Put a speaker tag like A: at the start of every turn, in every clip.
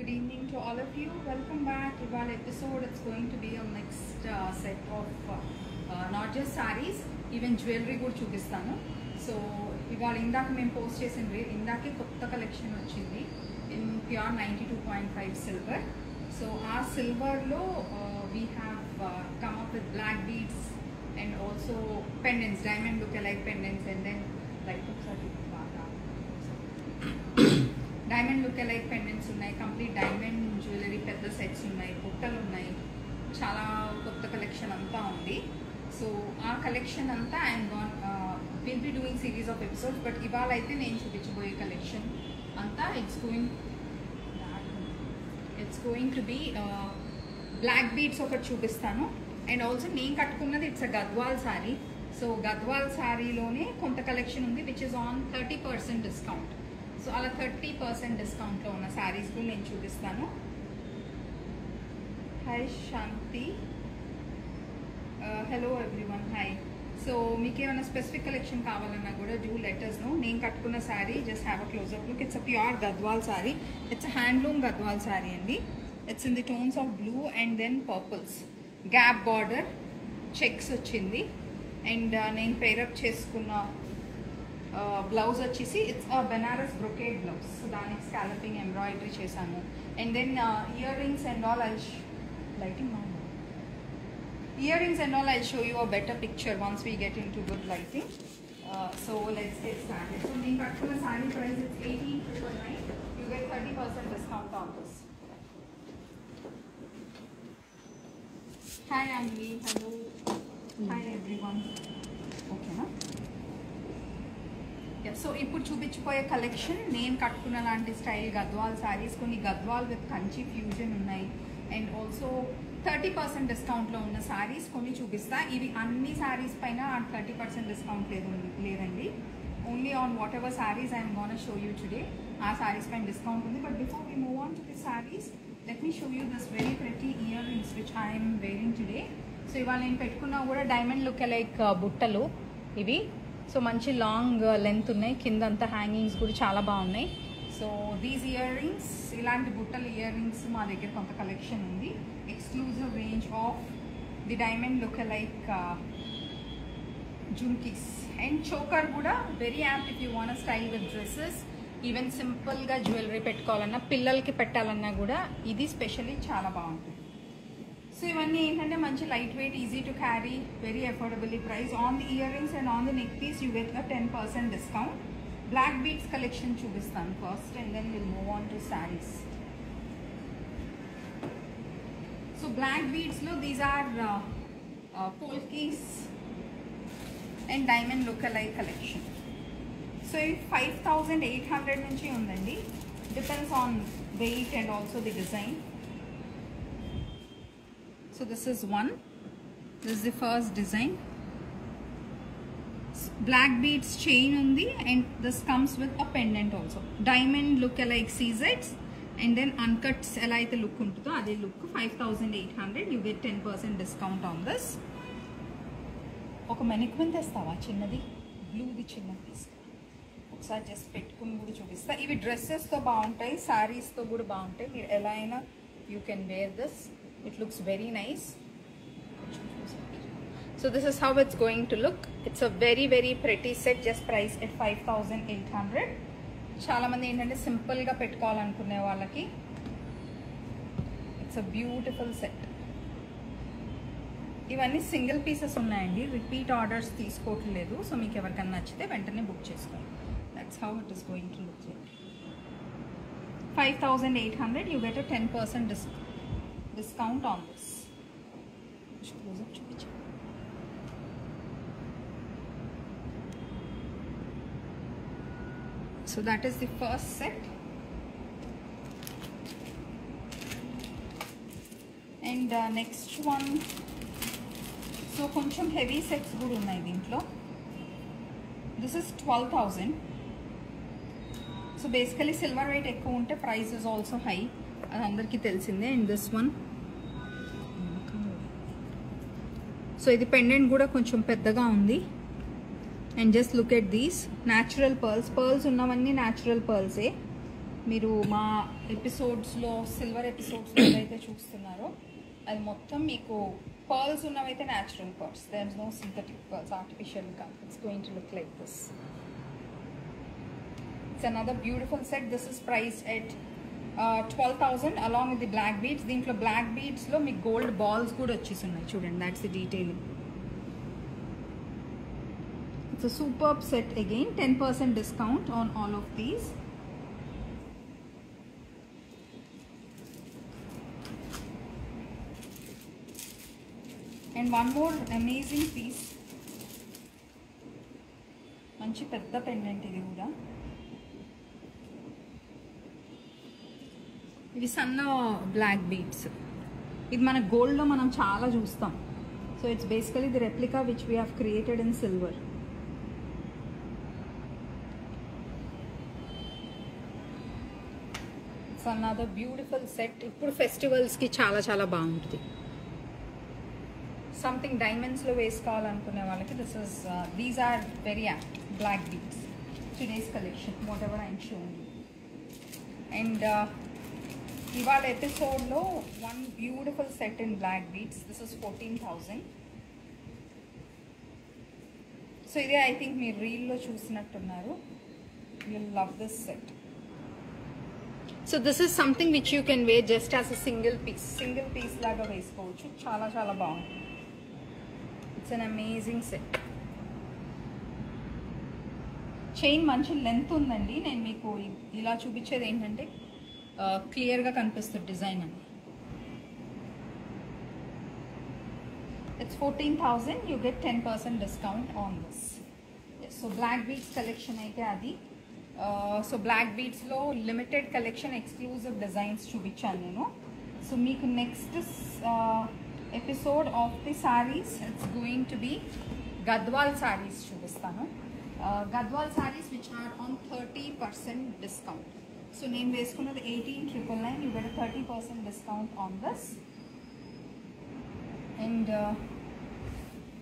A: Good evening to all of you. Welcome back. Ival episode. It's going to be a next set of not just sarees, even jewelry కూడా చూపిస్తాను. So ఇవాళ ఇందాక మేము post చేసింది ఇందాకే కొత్త collection వచ్చింది ఇన్ ప్యూర్ 92.5 సిల్వర్. సో ఆ సిల్వర్లో we have come up with black beads and also pendants, diamond look alike pendants and then like ఒకసారి డైమండ్ లుక్ అలైక్ పెండెంట్స్ ఉన్నాయి, కంప్లీట్ డైమండ్ జ్యువెలరీ పెద్ద సెట్స్ ఉన్నాయి, బుట్టలు ఉన్నాయి, చాలా కొత్త కలెక్షన్ అంతా ఉంది. సో ఆ కలెక్షన్ అంతా I'm will be doing series of episodes. But ఇవాళ అయితే నేను చూపించబోయే కలెక్షన్ అంతా it's going to be black beads ఒకటి చూపిస్తాను. అండ్ ఆల్సో నేను కట్టుకున్నది it's a Gadwal sari. So Gadwal శారీలోనే కొంత కలెక్షన్ ఉంది which is on 30% discount. So అలా 30% డిస్కౌంట్లో ఉన్న శారీస్ కూడా నేను చూపిస్తాను. Hi Shanti, hello everyone, hi. So మీకు ఏమైనా స్పెసిఫిక్ కలెక్షన్ కావాలన్నా కూడా డూ లెటర్స్ నో. నేను కట్టుకున్న sari just have a close up look. It's a pure Gadwal sari. It's a handloom Gadwal sari అండి. It's in the tones of blue and then purples. Gap border checks వచ్చింది. And నేను pair up చేసుకున్న బ్లౌజ్ వచ్చేసి it's Banaras brocade blouse. So దానికి scalloping embroidery చేశాను. And then earrings and all lighting earrings and all I show you a better picture once we get in to good lighting. So let's get started. So నేను కట్టుకున్న sari price it's 1899. You get 30% discount on this. Hi అండి, hello, hi everyone. ఓకేనా? So ఇప్పుడు చూపించిపోయే collection నేను కట్టుకున్న లాంటి style Gadwal saris. కొన్ని Gadwal with Kanchi fusion ఉన్నాయి. అండ్ ఆల్సో 30% డిస్కౌంట్లో ఉన్న శారీస్ కొన్ని చూపిస్తా. ఇవి అన్ని శారీస్ పైన 30% డిస్కౌంట్ లేదండి. Only on what ever saris I'm gonna show you today. ఆ శారీస్ పైన డిస్కౌంట్ ఉంది. But before we move on to the saris, let me show you this very pretty ear rings which I'm wearing today. So ఇవాళ నేను పెట్టుకున్నా కూడా diamond look like బుట్టలు ఇవి. So మంచి లాంగ్ లెంత్ ఉన్నాయి, కిందంతా హ్యాంగింగ్స్ కూడా చాలా బాగున్నాయి. సో దీస్ ఇయర్ రింగ్స్, ఇలాంటి బుట్టల ఇయర్ రింగ్స్ మా దగ్గర కొంత కలెక్షన్ ఉంది. Exclusive range of the diamond look like jhumkis and choker కూడా very apt if you want style with dresses. Even సింపుల్గా జ్యువెలరీ పెట్టుకోవాలన్నా, పిల్లలకి పెట్టాలన్నా కూడా ఇది స్పెషల్లీ చాలా బాగుంటుంది. సో ఇవన్నీ ఏంటంటే మంచి light weight, easy to carry, very affordably price. On the earrings and on the neck piece you get a 10% discount. Black beads collection చూపిస్తాను first and then will move on to saris. So black బీడ్స్లో these are polkis and diamond look alike collection. So ఇవి 5800 నుంచి ఉందండి. Depends on weight and also the design. So this is one. This is the first design. Black beads chain undi and this comes with a pendant also. Diamond look alike CZs and then uncut ela aithe look untudo ade look. 5800. You get 10% discount on this. Oka mannequin testava chinnadi blue di chinna piece. Oksaరి just pettukoni kuda chupista. Ivi dresses tho baaguntayi, sarees tho kuda baaguntayi. Meer ela aina you can wear this. It looks very nice. So this is how it's going to look. It's a very very pretty set, just priced at 5800. చాలా మంది ఏంటంటే simple గా పెట్టుకోవాలనుకునే వాళ్ళకి it's a beautiful set. ఇవన్నీ single pieces ఉన్నాయండి, repeat orders తీసుకోవట్లేదు. So మీకు ఎవరికైనా నచ్చితే వెంటనే బుక్ చేసుకోండి. That's how it is going to look like. 5800. You get a 10% discount on this. So that is the first set. And next one. So కొంచెం heavy sets కూడా ఉన్నాయి దీంట్లో. This is 12,000. So basically silver weight ఎక్కువ ఉంటే price is also high. అది అందరికీ తెలిసిందే. And this one, so ఇది పెండెంట్ కూడా కొంచెం పెద్దగా ఉంది. And just look at these natural pearls. Pearls ఉన్నవన్నీ న్యాచురల్ పర్ల్సే. మీరు మా ఎపిసోడ్స్లో సిల్వర్ ఎపిసోడ్స్లో ఏదైతే చూస్తున్నారో అది మొత్తం మీకు పర్ల్స్ ఉన్నవైతే natural pearls. There is no synthetic pearls, artificial కాదు. It's going to look like this. It's another beautiful set. This is priced at 12,000 along with the black beads. దీంట్లో బ్లాక్ బీడ్స్లో మీకు గోల్డ్ బాల్స్ కూడా వచ్చేసి ఉన్నాయి చూడండి. That's the detailing. It's a superb set again. 10% discount on all of these. And one more amazing piece. మంచి పెద్ద pendant ఇది కూడా. ఇవి సన్న బ్లాక్ బీడ్స్. ఇది మన గోల్డ్లో మనం చాలా చూస్తాం. So it's basically the replica which we have created in silver. It's another beautiful set. ఇప్పుడు ఫెస్టివల్స్కి చాలా చాలా బాగుంటుంది. సంథింగ్ డైమండ్స్లో వేసుకోవాలనుకునే వాళ్ళకి these are very apt. Black beads today's collection whatever I'm showing. And ఇవాళ ఎపిసోడ్లో one beautiful set in black beads. This is 14,000. So ఇదే ఐ థింక్ మీరు రీల్లో చూసినట్టున్నారు. You will love this set. So this is something which you can wear just as a single piece లాగా వేసుకోవచ్చు. చాలా చాలా బాగుంటుంది. It's an amazing set. Chain మంచి లెంత్ ఉందండి. నేను మీకు ఇలా చూపించేది ఏంటంటే క్లియర్గా కనిపిస్తుంది డిజైన్ అని. It's 14,000. You get 10% discount on this. So black beads collection అయితే అది. సో బ్లాక్ బీడ్స్లో లిమిటెడ్ కలెక్షన్, ఎక్స్క్లూజివ్ డిజైన్స్ చూపించాను నేను. సో మీకు next episode of the saris it's going to be Gadwal saris చూపిస్తాను. Gadwal saris which are on 30% discount. So నేను వేసుకున్నది 18,999. You get 30% discount on this. And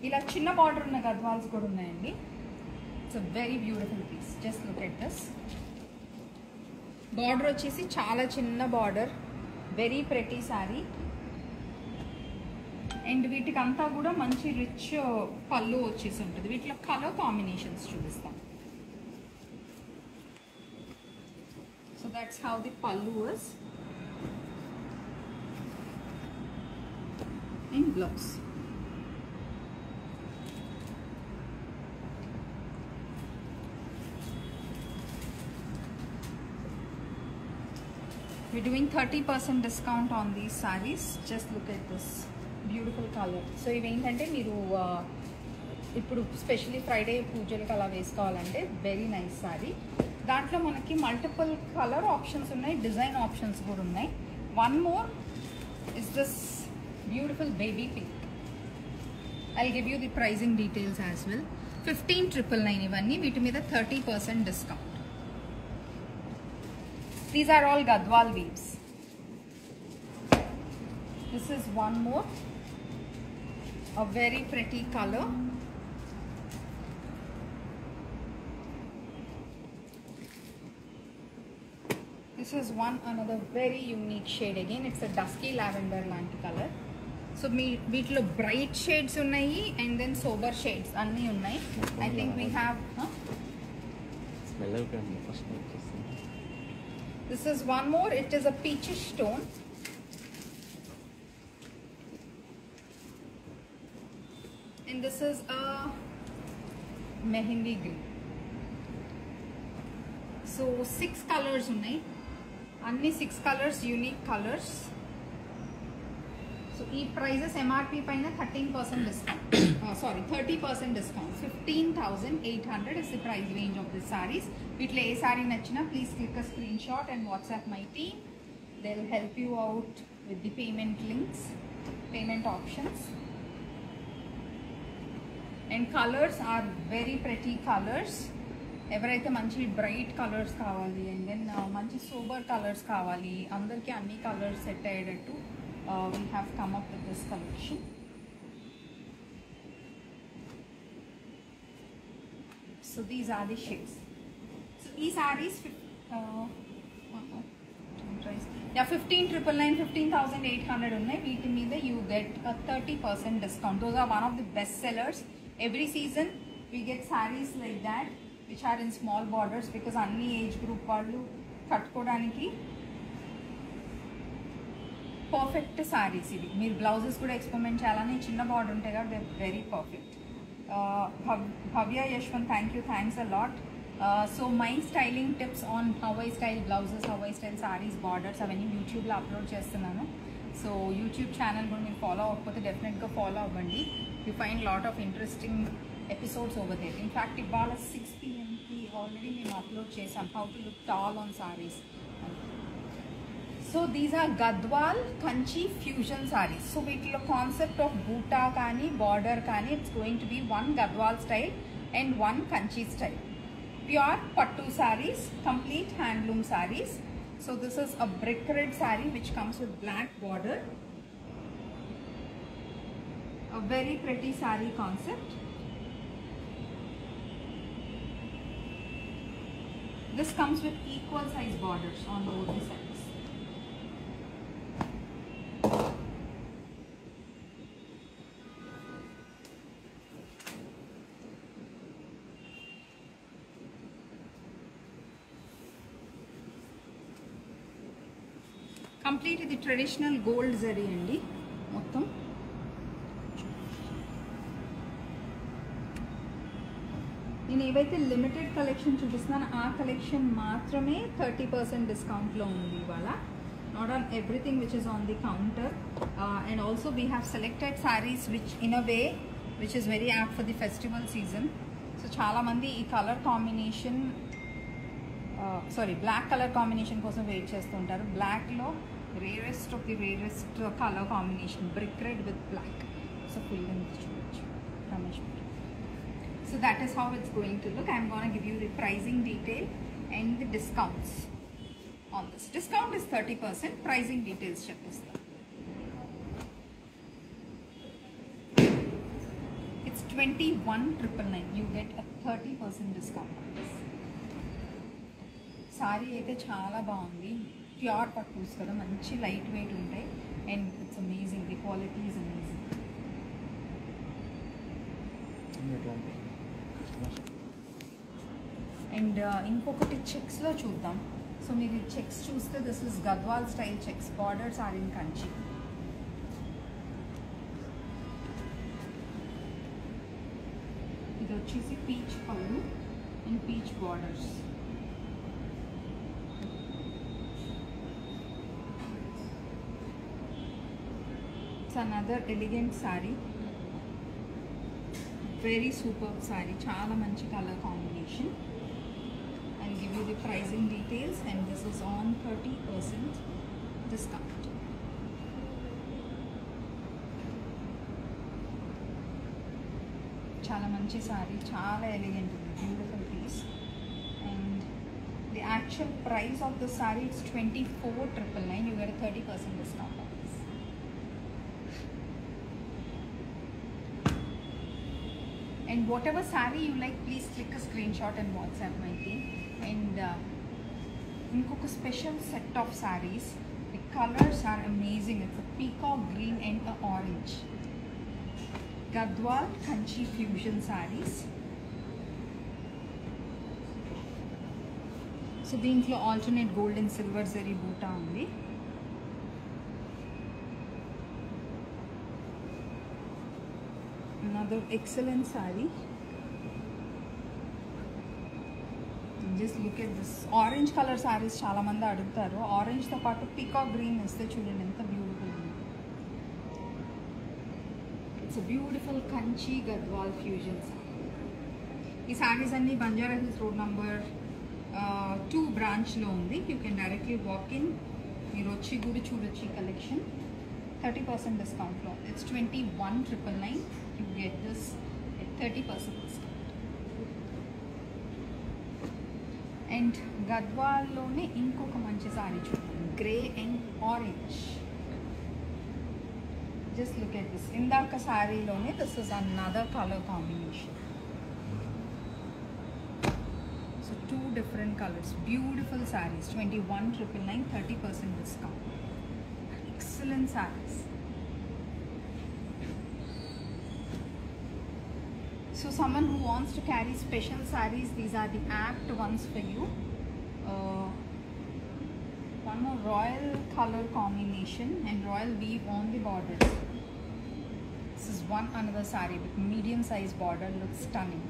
A: ఇలా చిన్న బార్డర్ ఉన్న గద్వాల్స్ కూడా ఉన్నాయండి. It's a very beautiful piece. Just look at this. Border వచ్చేసి చాలా చిన్న border, very pretty sari. And వీటికి అంతా కూడా మంచి రిచ్ పళ్ళు వచ్చేసి ఉంటుంది. వీటిలో కలర్ కాంబినేషన్స్ చూపిస్తాం. సో దట్స్ హౌ ది పళ్ళు is. And blouse. We're doing 30% discount on these sarees. Just look at this beautiful color. So ఇవేంటంటే మీరు ఇప్పుడు స్పెషల్లీ ఫ్రైడే పూజలకు అలా వేసుకోవాలంటే వెరీ నైస్ సారీ. దాంట్లో మనకి మల్టిపుల్ కలర్ ఆప్షన్స్ ఉన్నాయి, డిజైన్ ఆప్షన్స్ కూడా ఉన్నాయి. One more is this beautiful baby pink. I'll give you the pricing details as well. 15,999 ఇవన్నీ. వీటి మీద 30% discount. These are all Gadwal weaves. This is one more, a very pretty color. This is another very unique shade again. It's a dusky lavender lanti color. So వీటిలో bright shades ఉన్నాయి and then sober shades అన్నీ ఉన్నాయి. I think we have This is one more. It is a peachish tone. And this is a mehendi green. So 6 colors ఉన్నాయి. అన్ని 6 colors unique colors. So ఈ prices MRP పైన 13% discount. Sorry, 30% discount. 15,800 is the price range of the sarees. వీటిలో ఏ sorry నచ్చినా please click a screenshot and WhatsApp my team. They'll help you out with the payment links, payment options. And colors are very pretty colors. ఎవరైతే మంచి bright colours కావాలి and then మంచి super colours కావాలి, అందరికీ అన్ని colours set అయ్యేటట్టు we have come up with this collection. So these are the shades. So these sarees యా 15,999, 15,800 ఉన్నాయి. వీటి మీద you get 30% discount. Those are one of the best sellers. Every season we get saris like that which are in small borders because అన్ని age group వాళ్ళు కట్టుకోవడానికి perfect saris ఇవి. మీరు blouses కూడా ఎక్స్పెరిమెంట్ చేయాలని చిన్న బార్డర్ ఉంటాయి కాబట్టి they very perfect. Bhavya Yashwant, thanks a lot. So my styling tips on how I style blouses, how I style saris, borders అవన్నీ యూట్యూబ్లో అప్లోడ్ చేస్తున్నాను. సో యూట్యూబ్ ఛానల్ కూడా మీరు ఫాలో అవ్వకపోతే డెఫినెట్గా ఫాలో అవ్వండి. You find lot of interesting episodes over there. In fact ఇవాళ 6 PM already మేము అప్లోడ్ చేసాం how to look tall on saris. So these are Gadwal Kanchi fusion saris. So వీటిలో కాన్సెప్ట్ ఆఫ్ బూటా కానీ బార్డర్ కానీ it's going to be one Gadwal style and one Kanchi style. Pure pattu sarees, complete handloom sarees. So this is a brick red saree which comes with black border. A very pretty saree concept. This comes with equal size borders on both the sides. Complete ఇది traditional gold zari అండి మొత్తం. నేను ఏవైతే limited collection చూపిస్తున్నానో ఆ collection మాత్రమే 30% డిస్కౌంట్లో ఉంది ఇవాళ. Not on everything which is on the counter. And also we have selected saris which in a way which is very apt for the festival season. So చాలామంది ఈ colour combination black colour combination కోసం wait చేస్తుంటారు. బ్లాక్లో rarest of the rarest colour combination brick red with black. So full చూడొచ్చు Ramesh. So that is how it's going to look. I'm going to give you the pricing detail and the discounts on this. Discount is 30%. Pricing details cheppista. It's 21,999. You get a 30% discount on this. Saree aithe chaala baagundi. Pure pattus kada, manchi light weight untayi and it's amazing. The quality is amazing. And ఇంకొకటి చెక్స్లో చూద్దాం. So మీరు checks చూస్తే this is Gadwal style checks. Borders are in Kanchi. ఇది వచ్చేసి peach పళ్ళు and peach borders. It's another elegant sari. Very super sari, చాలా మంచి colour combination. I'll give you the pricing details and this is on 30% discount. Chala manchi saree, chala elegant, beautiful piece. And the actual price of the saree is 24,999. You get a 30% discount on this. And whatever saree you like, please click a screenshot and WhatsApp my team. And inkoka special set of sarees. The colors are amazing. It's a peacock green and a orange. Gadwal Kanchi fusion sarees. So దీంట్లో alternate gold and silver zari boota undi. Another excellent saree. Just look at this. Orange color sarees చాలా మంది అడుగుతారు. Orange తో పాటు peacock green ఇస్తే చూడండి ఎంత beautiful ఉంది. It's beautiful Kanchi Gadwal fusion sorry. ఈ సారీస్ అన్ని బంజారా హిల్స్ రోడ్ నంబర్ 2 బ్రాంచ్లో ఉంది. You can directly walk in. మీరు వచ్చి కూడా చూడొచ్చు ఈ కలెక్షన్. 30% డిస్కౌంట్లో. It's 21,999. You get this at 30% discount. And గద్వాల్లోనే ఇంకొక మంచి సారీ చూడండి, grey and orange. Just look at this. ఇందాక సారీలోనే this is another colour combination. So 2 different colors, beautiful sarees, 21,999, 30% discount. Excellent sarees. So someone who wants to carry special sarees, these are the apt ones for you. One more royal color combination and royal weave on the borders. This is one another saree with medium size border, looks stunning.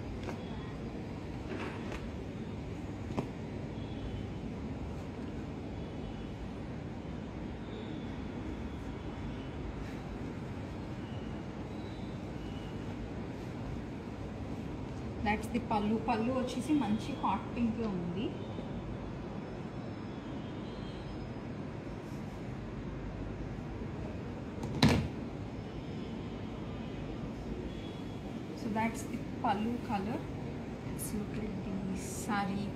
A: That's the pallu. Pallu వచ్చేసి మంచి hot pink లో ఉంది. So that's the pallu color. Let's look at the saree.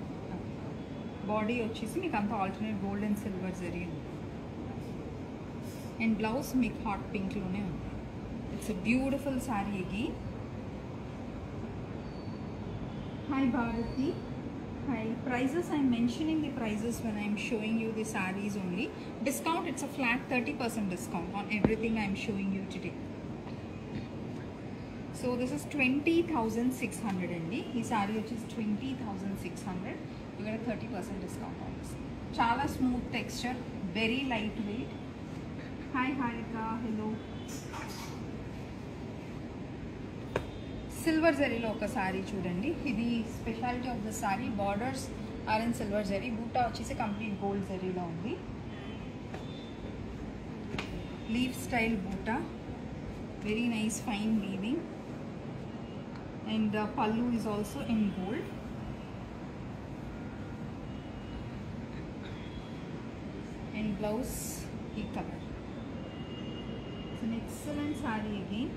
A: Body వచ్చేసి మీకు అంతా alternate gold and silver zari ఉంది. And blouse మీకు hot pink లోనే ఉంది. It's a beautiful saree again. Hi Bharati. Hi. Prices, I'm mentioning the prices when I'm showing you the sarees only. Discount, it's a flat 30% discount on everything I'm showing you today. So this is 20,600 andi. This saree which is 20,600. You get a 30% discount on this. Chala smooth texture, very lightweight. Hi Harika, hello. Silver జరీలో ఒక సారీ చూడండి. ఇది speciality of the sari. Borders are in silver zari. Buta వచ్చేసి complete gold జరీలో ఉంది. Leaf style buta, very nice fine weaving. And pallu is also in gold. And blouse ఈ colour. It's an excellent sari again.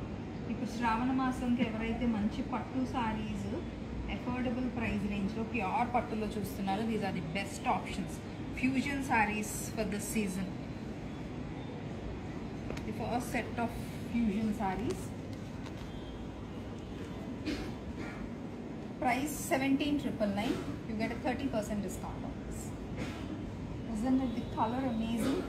A: ఇప్పుడు శ్రావణ మాసంకి ఎవరైతే మంచి పట్టు సారీస్ అఫోర్డబుల్ ప్రైస్ రేంజ్లో ప్యూర్ పట్టులో చూస్తున్నారో, these are the best options. Fusion saris for this season. The first set of fusion saris. Price 17,999. You get a 30% discount on this. Isn't it the color amazing?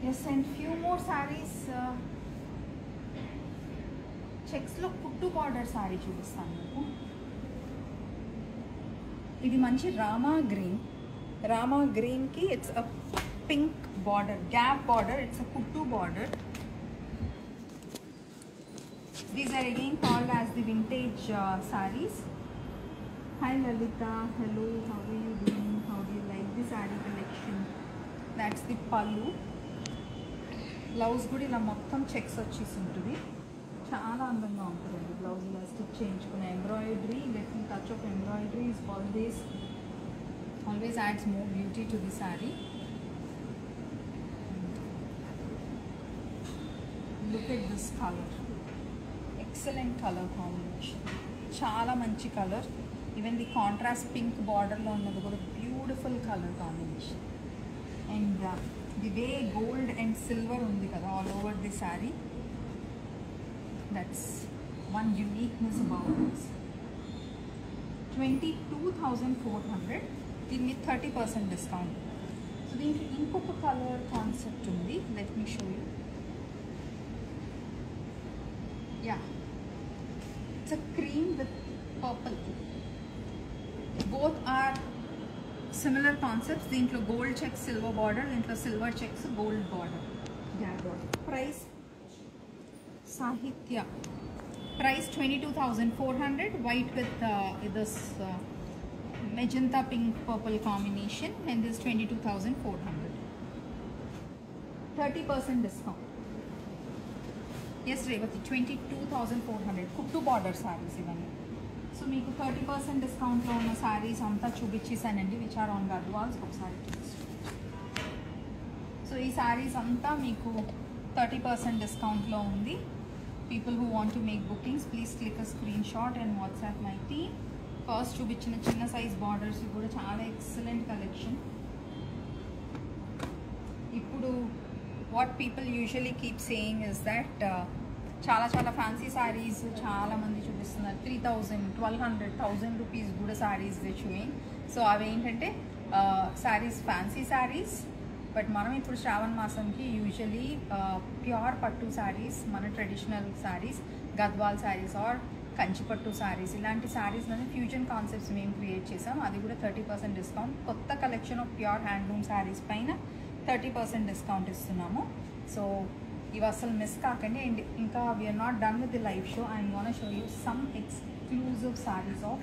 A: Yes, and few more sarees. Checks lo kuttu border saree చూపిస్తాను మీకు. ఇది మంచి Rama green. Rama green కి it's a pink border, gap border. It's a కుట్టు border. These are again called as the vintage sarees. Hi Lalita, hello, how are you doing? How do you like the saree collection? That's the pallu. Blouse కూడా ఇలా మొత్తం checks వచ్చేసి ఉంటుంది. చాలా అందంగా ఉంటుందండి blouse ఇలా స్టిచ్ చేయించుకున్న. Embroidery, little touch of embroidery is always ads more beauty to the sari. Look at this colour, excellent colour combination. చాలా మంచి colour. Even the contrast pink బార్డర్లో ఉన్నది కూడా beautiful colour combination. And the way gold and silver undi kada all over the saree, that's one uniqueness about this. 22,400. దీన్ని 30% discount. So దీనికి ఇంకొక colour concept ఉంది. Let me show you. Yeah, it's a cream with purple. Both are similar concepts. దీంట్లో gold checks silver border, దీంట్లో silver checks gold border. Price Sahitya. Price 22,400. White with this magenta pink purple combination. And this 22,400. 30% discount. Yes Revathi, 22,400. కుట్టు border saris ఇవన్నీ. So మీకు 30% డిస్కౌంట్లో ఉన్న శారీస్ అంతా చూపించేసానండి, which are on Gadwals. ఒకసారి so ఈ శారీస్ అంతా మీకు 30% డిస్కౌంట్లో ఉంది. People who want to make bookings please click a screen shot and WhatsApp my team. First చూపించిన చిన్న సైజ్ బార్డర్స్ కూడా చాలా ఎక్సలెంట్ కలెక్షన్. ఇప్పుడు what people usually keep saying is that చాలా చాలా ఫ్యాన్సీ శారీస్ చాలా మంది చూపిస్తున్నారు. 3000, 1200, 1000 రూపీస్ కూడా శారీస్ షోయింగ్. సో అవి ఏంటంటే శారీస్, ఫ్యాన్సీ శారీస్. బట్ మనం ఇప్పుడు శ్రావణ మాసంకి యూజువలీ ప్యూర్ పట్టు శారీస్, మన ట్రెడిషనల్ శారీస్, గద్వాల్ శారీస్ ఆర్ కంచిపట్టు శారీస్, ఇలాంటి శారీస్లోనే ఫ్యూజన్ కాన్సెప్ట్స్ మేము క్రియేట్ చేసాం. అది కూడా 30% డిస్కౌంట్. కొత్త collection of pure handloom saris పైన 30% డిస్కౌంట్ ఇస్తున్నాము. సో ఇవి అసలు మిస్ కాకండి. అండ్ ఇంకా we're not done with the live show. I'm gonna show you some exclusive saris of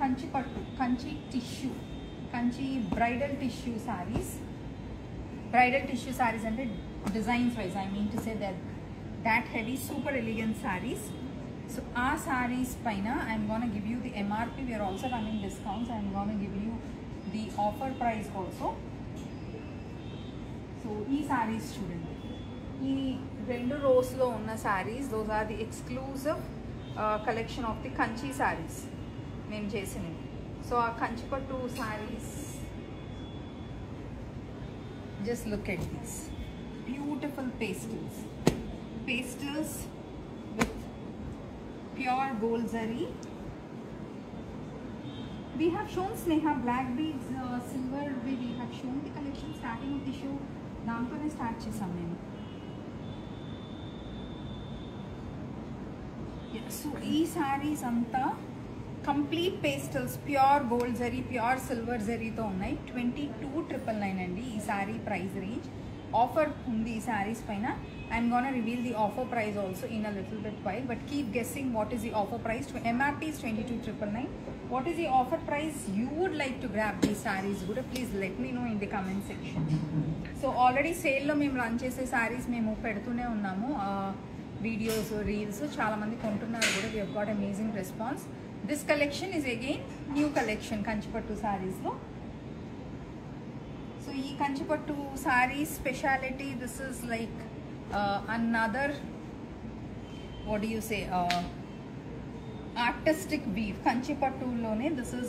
A: Kanchipattu, Kanchi tissue, Kanchi bridal tissue saris. Bridal tissue saris అంటే designs wise, I mean to say that heavy super elegant sarees. So our sarees paina I'm gonna give you the MRP. We are also running discounts. I'm gonna give you the offer price also. So ee sarees chudandi, ee rendu rows lo unna sarees, those are the exclusive collection of the kanchi sarees mem chesinavi. So our kanchipattu sarees, just look at these beautiful pastels with pure gold zari. We have shown Sneha black beads, silver. We have shown the collection starting of the show. దాంతోనే start చేసాం నేను. So ఈ సారీస్ అంతా complete pastels, pure gold zari, pure silver జరీతో ఉన్నాయి. 22,999 అండి ఈ sorry price range. Offer ఉంది ఈ సారీస్ పైన. I'm gonna reveal the offer price also in a little bit while, but keep guessing what is the offer price. MRP is 22,999. What is the offer price you would like to grab these sarees? Please let me know in the comment section. So already sale lo మేము run చేసే sarees మేము పెడుతూనే ఉన్నాము, videos, reels. చాలా మంది కొంటున్నారు కూడా. we have got amazing response. This collection is again new collection Kanchipattu sarees లో. So ఈ కంచిపట్టు sarees speciality, this is like another, what do you say, artistic weave. Kanchipattu lone this is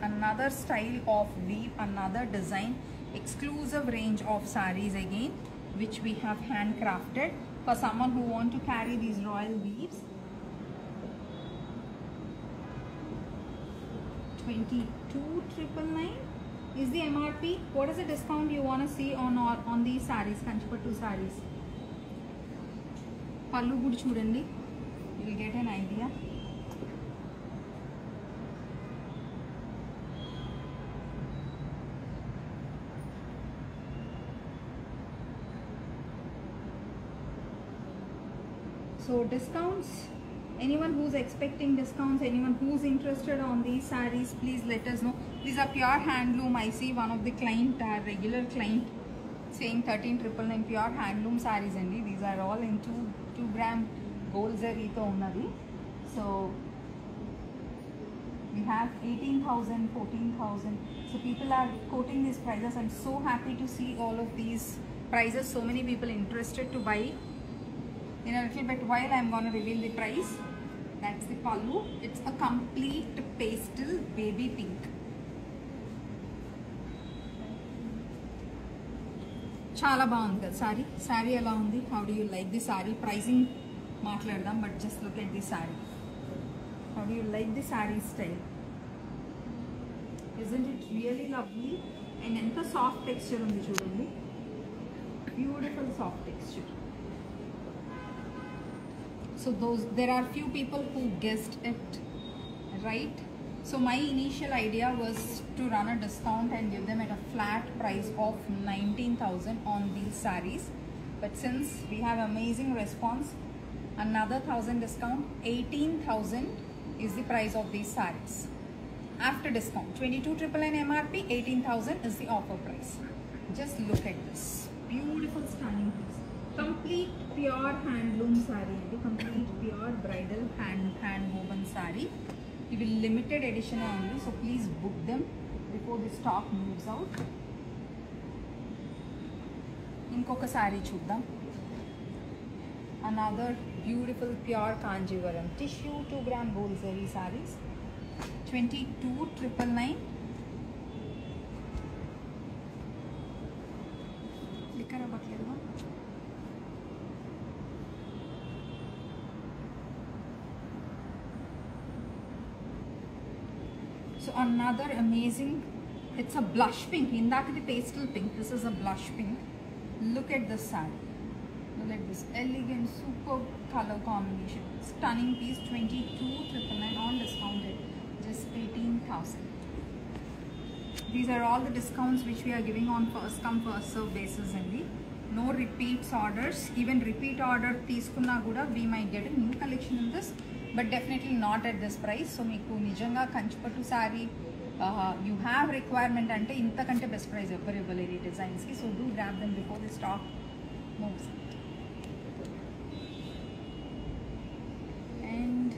A: another style of weave, another design, exclusive range of sarees again, which we have handcrafted for someone who want to carry these royal weaves. 22,999 is the MRP. What is the discount you want to see on these sarees, Kanchipattu sarees? పళ్ళు కూడా చూడండి, you will get an idea. So discounts, anyone who's expecting discounts, anyone who's interested on these sarees, please let us know. These are pure handloom. I see one of the client, our regular client, saying 13,999 pure handloom sarees andi. These are all in 2 gram gold zari to unnadi. So we have 18,000, 14,000. So people are quoting these prices. I'm so happy to see all of these prices. So many people interested to buy. In a little bit while I'm going to reveal the price. That's the pallu. It's a complete pastel baby pink. చాలా బాగుంది కదా sorry. Sari ఎలా ఉంది? How do you like the sari? Pricing మాట్లాడదాం, but just look at the sari. How do you like the sari style? Isn't it really lovely? And ఎంత soft texture ఉంది చూడండి, beautiful soft texture. So there are few people who guessed it right. So my initial idea was to run a discount and give them at a flat price of 19,000 on these sarees. But since we have amazing response, another 1,000 discount, 18,000 is the price of these sarees. After discount, 22,999 MRP, 18,000 is the offer price. Just look at this beautiful stunning piece. Complete pure handloom saree, complete pure bridal hand woven saree. It will limited edition only, so please book them before the stock moves out. Inkoka saree chuddam. Another beautiful pure Kanjivaram tissue 2 gram gold zari sarees, 22,999. Likara bakledva. another amazing, it's a blush pink. Indakadi pastel pink, this is a blush pink. Look at this saree. Look at this elegant, superb color combination. Stunning piece, 22,999 on discounted, just 18,000. These are all the discounts which we are giving on first come first serve basis only. No repeats orders. Even repeat order తీసుకున్నా కూడా we might get a new collection in this, but definitely not at this price. So మీకు నిజంగా కంచిపట్టు saree you have requirement అంటే ఇంతకంటే best price ఎవ్వరు ఇవ్వలేరు ఈ డిజైన్స్కి. So do grab them before the stock moves. And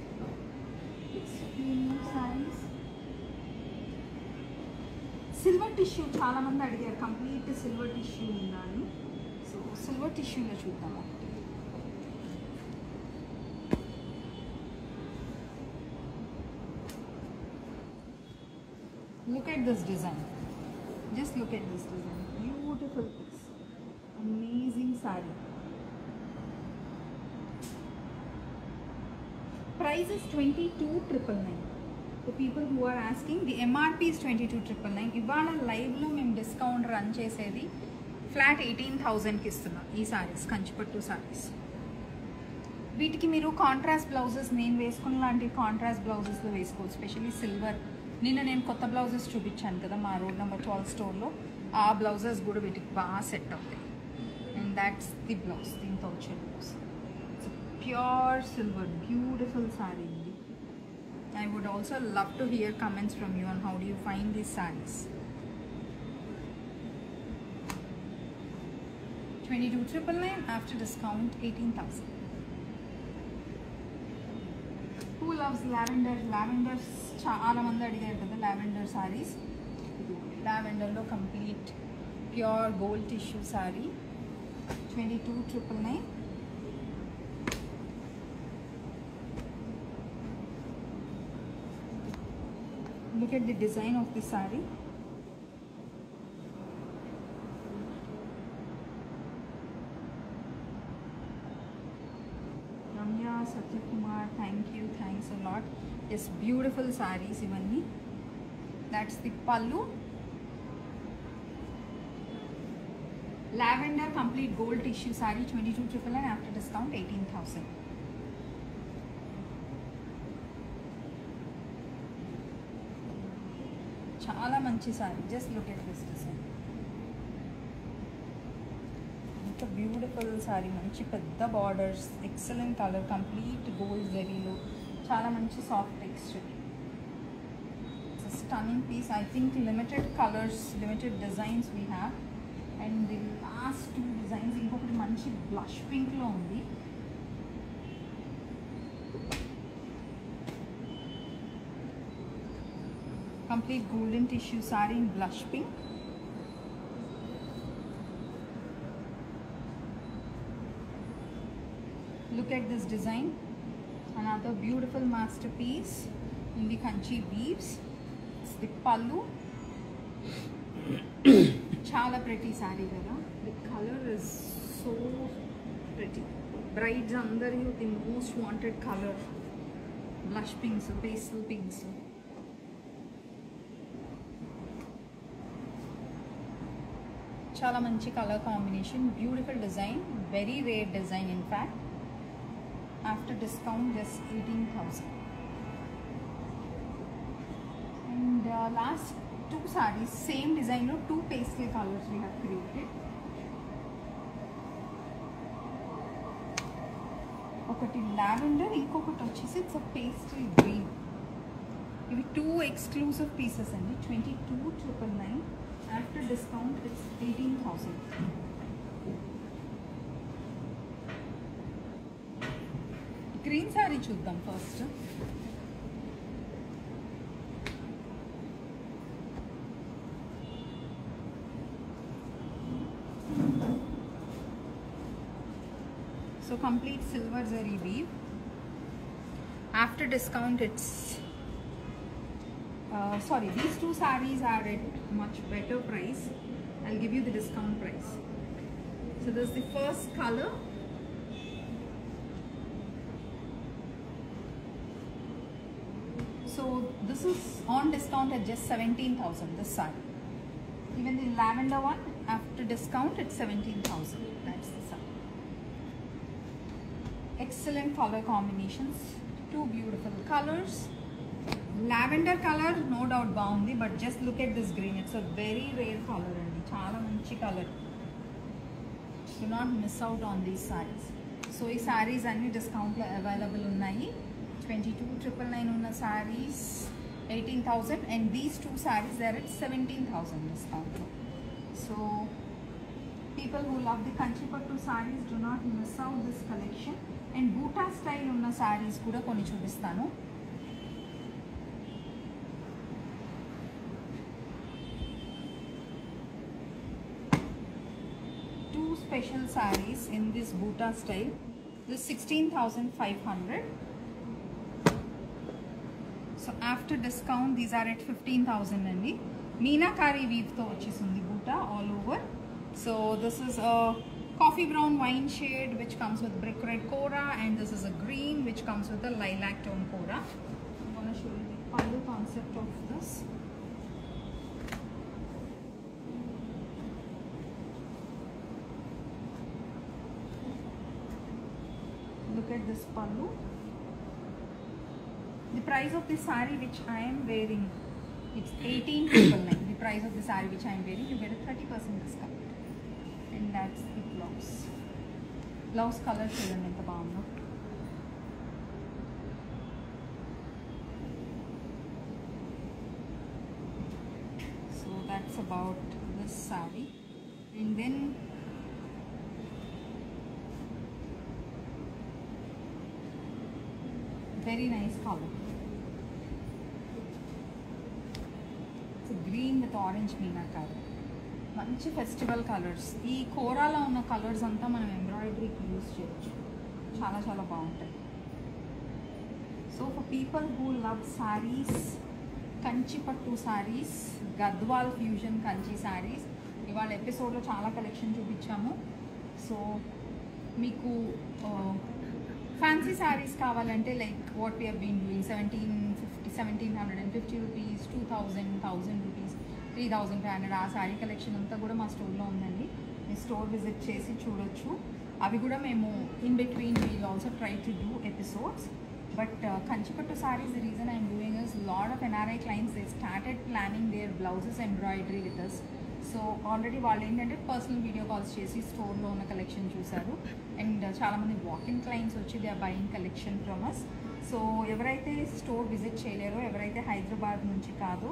A: saris silver tissue చాలా మంది అడిగారు, కంప్లీట్ సిల్వర్ టిష్యూ ఉండాలి. సో సిల్వర్ టిష్యూలో చూద్దాం ఒకటి. Look at this design. Just look at this design. Beautiful piece. Amazing saree. Price is 22,999. The people who are asking, the MRP is 22,999. ఇవాళ లైవ్లో మేము డిస్కౌంట్ రన్ చేసేది ఫ్లాట్ 18,000కి ఇస్తున్నాం ఈ సారీస్, కంచిపట్టు సారీస్. వీటికి మీరు కాంట్రాస్ట్ బ్లౌజెస్ నేను వేసుకున్న లాంటి కాంట్రాస్ట్ బ్లౌజెస్లో వేసుకోవచ్చు. స్పెషల్లీ సిల్వర్, నిన్న నేను కొత్త బ్లౌజెస్ చూపించాను కదా మా రోడ్ నెంబర్ 12 స్టోర్లో, ఆ బ్లౌజెస్ కూడా వీటికి బాగా సెట్ అవుతాయి. అండ్ దాట్స్ ది బ్లౌజ్, దీంతో వచ్చే blouse. Pure silver, beautiful sorry ఇది. I would also love to hear comments from you on how do you find these sarees. 22,999 after discount 18,000. Who loves lavender? Lavender చాలా మంది అడిగారు కదా lavender saris. లావెండర్లో complete pure gold tissue sari 22,999. Look at the design of the saree. Ramya, Satyakumar, thank you, thanks a lot. Yes, beautiful sarees ivanni. That's the pallu. Lavender complete gold tissue saree 22,999 after discount 18,000. చాలా మంచి sari. Just look at this design. ఎంత beautiful sari, మంచి పెద్ద borders, excellent colour, complete gold జరీలో, చాలా మంచి soft texture. It's stunning piece. I think limited colours, limited designs we have. And the last 2 designs, ఇంకొకటి మంచి బ్లష్ పింక్లో ఉంది. Complete golden tissue saree in blush pink. Look at this design. Another beautiful masterpiece in the kanchi weaves. It's the pallu. Chala pretty saree kada. The color is so pretty. Brides andaru the most wanted color. Blush pinks, pastel pinks. చాలా మంచి colour combination, beautiful design, very rare design in fact. After discount just 18,000. And last 2 saris same డిజైన్లో 2 pastel colours we have created. ఒకటి lavender, ఇంకొకటి వచ్చేసి it's a pastel green. ఇవి 2 exclusive pieces అండి. 22,999. After discount it's 18,000. Green saree చూద్దాం first. So complete silver zari weave. After discount it's sorry, these 2 sarees are at much better price. I'll give you the discount price. So this is the first color. So this is on discount at just 17,000, this saree. Even the lavender one, after discount, it's 17,000. That's the saree. Excellent color combinations. Two beautiful colors. Lavender color, no doubt boundy, but just look at this green. It's a very rare color and chala manchi color. Do not miss out on these sarees. So these sarees anni discount lo available unnayi. 22,999 unna sarees 18,000, and these two sarees they are at 17,000 discount. So people who love the Kanchipattu sarees, do not miss out this collection. And Buta style unna sarees kuda konni chupistanu. Two special sarees in this Buta style. This 16,500. So after discount these are at 15,000 andi. Meenakari weave tho vachisundi Buta all over. So this is a coffee brown wine shade which comes with brick red kora, and this is a green which comes with a lilac tone kora. I'm going to show you the pallu concept of this. Look at this pallu. The price of this saree which I am wearing, it's 18,999. The price of the saree which I am wearing, you get a 30% discount. And that's the blouse. Blouse color chudandi enta baagundo. So that's about this saree. And then very nice color. It's a green with orange meenakari. మంచి festival colours. ఈ కోరాలో ఉన్న colours అంతా మనం ఎంబ్రాయిడరీకి use చేయొచ్చు. చాలా చాలా బాగుంటాయి. So for people who love saris, Kanchipattu saris, Gadwal fusion Kanchi saris, ఇవాళ ఎపిసోడ్లో చాలా కలెక్షన్ చూపించాము. సో మీకు ఫ్యాన్సీ సారీస్ కావాలంటే like what we have been doing 1,750 rupees, 2,000, 1,000 rupees, 3,500 ఆ శారీ కలెక్షన్ అంతా కూడా మా స్టోర్లో ఉందండి. మీరు స్టోర్ విజిట్ చేసి చూడొచ్చు. అవి కూడా మేము in between we'll also try to do episodes. But Kanchipattu saris, the reason I'm doing is lot of NRI clients they started planning their blouses embroidery with us. So already వాళ్ళు ఏంటంటే పర్సనల్ వీడియో కాల్స్ చేసి స్టోర్లో ఉన్న collection చూసారు. And చాలామంది walking clients వచ్చి they are buying collection from us. So ఎవరైతే store visit చేయలేరో, ఎవరైతే హైదరాబాద్ నుంచి కాదో,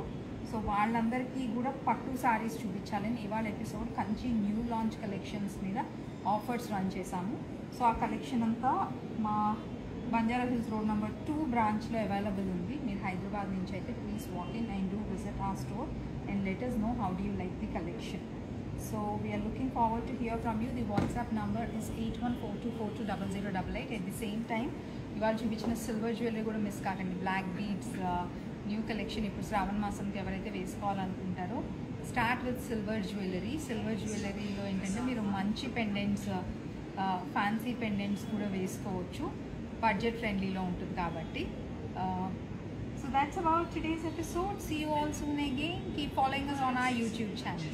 A: సో వాళ్ళందరికీ కూడా పట్టు సారీస్ చూపించాలని ఇవాళ episode Kanchi new launch collections మీద ఆఫర్స్ రన్ చేశాము. సో ఆ కలెక్షన్ అంతా మా బంజారా హిల్స్ రోడ్ నెంబర్ 2 బ్రాంచ్లో అవైలబుల్ ఉంది. మీరు హైదరాబాద్ నుంచి అయితే please walk in and do visit ఆ store and let us know how do you like the collection. So we are looking forward to hear from you. The WhatsApp number is 8142420088. At the same time, ఇవాళ చూపించిన silver jewellery కూడా miss కాకండి. Black beads new collection ఇప్పుడు శ్రావణ మాసంకి ఎవరైతే వేసుకోవాలనుకుంటారో start with silver jewellery. Silver జ్యువెలరీలో ఏంటంటే మీరు మంచి పెండెంట్స్, ఫ్యాన్సీ పెండెంట్స్ కూడా వేసుకోవచ్చు. బడ్జెట్ ఫ్రెండ్లీలో ఉంటుంది కాబట్టి. So that's about today's episode. See you all soon again. Keep following us on our YouTube channel.